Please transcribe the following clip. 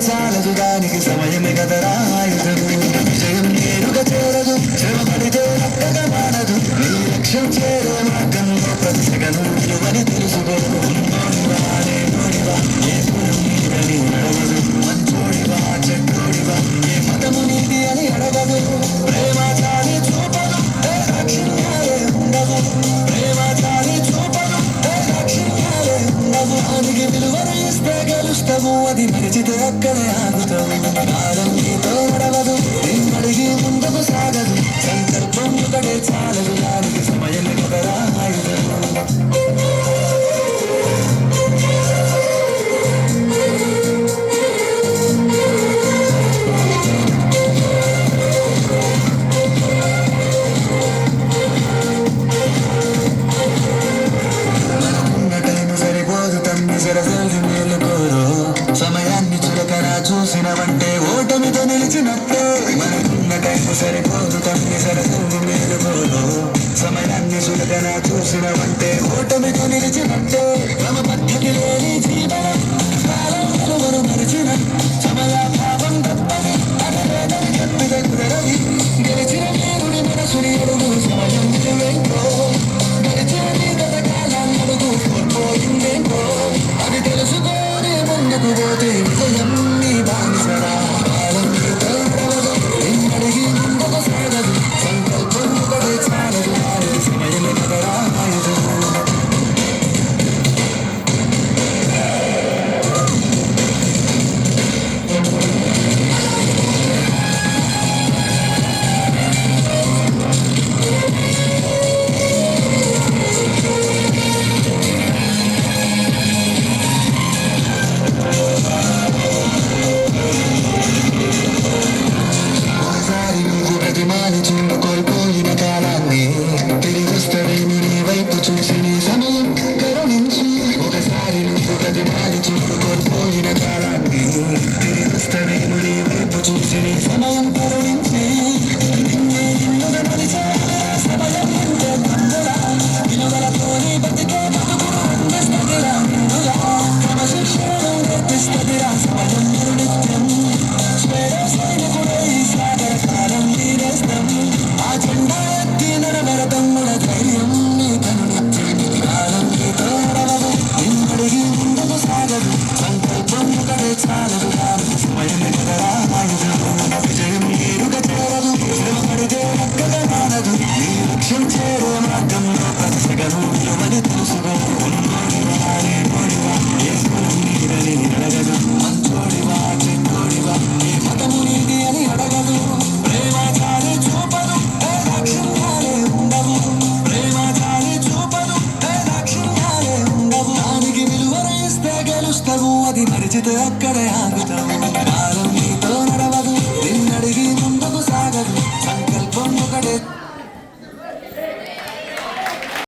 చాలదు దానికి సమయమే కదరా ఆయుధం. విజయం నేరుగా చేరదు, శ్రమ పడితే రక్కగా మానదు. నీ లక్ష్యం చేరే మార్గంలో ప్రతి సెకను విలువని తెలుసుకో. ఉన్నోడివా లేనోడివా ఏ కులం నీదని అడగదు. మంచోడివా చెడ్డోడివా ఏ మతము నీది అని అడగదు. ప్రేమ చాలి చూపదు దాక్షిణ్యాలే ఉండవు. ప్రేమ చాలి చూపదు దాక్షిణ్యాలే ఉండవు. దానికి విలువను ఇస్తే గెలుస్తావు, అది మరిచితే అక్కడే ఆగుతావు. కాలం నీతో నడవదు, నిన్నడిగి ముందుకు సాగదు. సంకల్పం ఒకటే చాలదు, దానికి సమయం కదరా ఆయుధం. సరసలు మేలుకోరు, సమయాన్ని చులకన చూసినవంటే ఓటమితో నిలిచినట్టే. మనకున్న టైం సరిపోదు తమ్మి, సరసలు మేలుకోరు. సమయాన్ని చులకన చూసినవంటే ఓటమితో నిలిచినట్టే. క్రమ పద్ధతి లేని జీవనం కాలం విలువను మరిచిన సమయాభావం తప్పని అడలేదని చెప్పిన కుదరది. గెలిచిన వీరుడి మనసుని అడుగు సమయం విలువేంటో. గెలిచిన నీ గతకాలాన్ని అడుగు కోల్పోయిందేంటో. అది తెలుసుకోని ముందుకు పోతే విజయం నీ బానిసరా. కాలం నీతో నడవదు, నిన్నడిగి ముందుకు సాగదు. సంకల్పం ఒకటే చాలదు, దానికి సమయమే కదరా ఆయుధం. కోల్పోయిన కాలాన్ని తిరిగిస్తావేమి నీ వైపు చూసి నీ సమయం కరుణించి. ఒకసారి నువ్వు ప్రతిమాని చూడు కోల్పోయిన కాలాన్ని తిరిగిస్తావేమి నీ వైపు చూసి నీ సమయం కరుణించి. నిన్నే నిన్నుగా మలిచే సమయం ఎంతో బంధురా. విలువలతోని బతికే బతుకును అందిస్తదిరా నిన్నుగా. క్రమశిక్షణను నేర్పిస్తదిరా సమయం నిత్యం. స్వేర సైనికుడై సాగర కాలం నీరేస్తాం. ఆ జెండా ఎత్తి నడవర తమ్ముడ ధైర్యం నీ కనునిత్యం. కాలం నీతో నడవదు, నిన్నడిగి ముందుకు సాగదు. సంకల్పం ఒకటే చాలదు, దానికి సమయమే కదరా ఆయుధం. విజయం నేరుగా చేరదు, శ్రమ పడితే రక్కగా మానదు. నీ లక్ష్యం చేరే మార్గంలో ప్రతి సెకను విలువని తెలుసుకో. ఉన్నోడివా లేనోడివా ఏ కులం నీదని అడగదు. మంచోడివా చెడ్డోడివా ఏ మతము నీది అని అడగదు. ప్రేమ చాలి చూపదు దాక్షిణ్యాలే ఉండవు. ప్రేమ చాలి చూపదు దాక్షిణ్యాలే ఉండవు. దానికి విలువను ఇస్తే గెలుస్తావు, అది మరిచితే అక్కడే ఆగుతావు.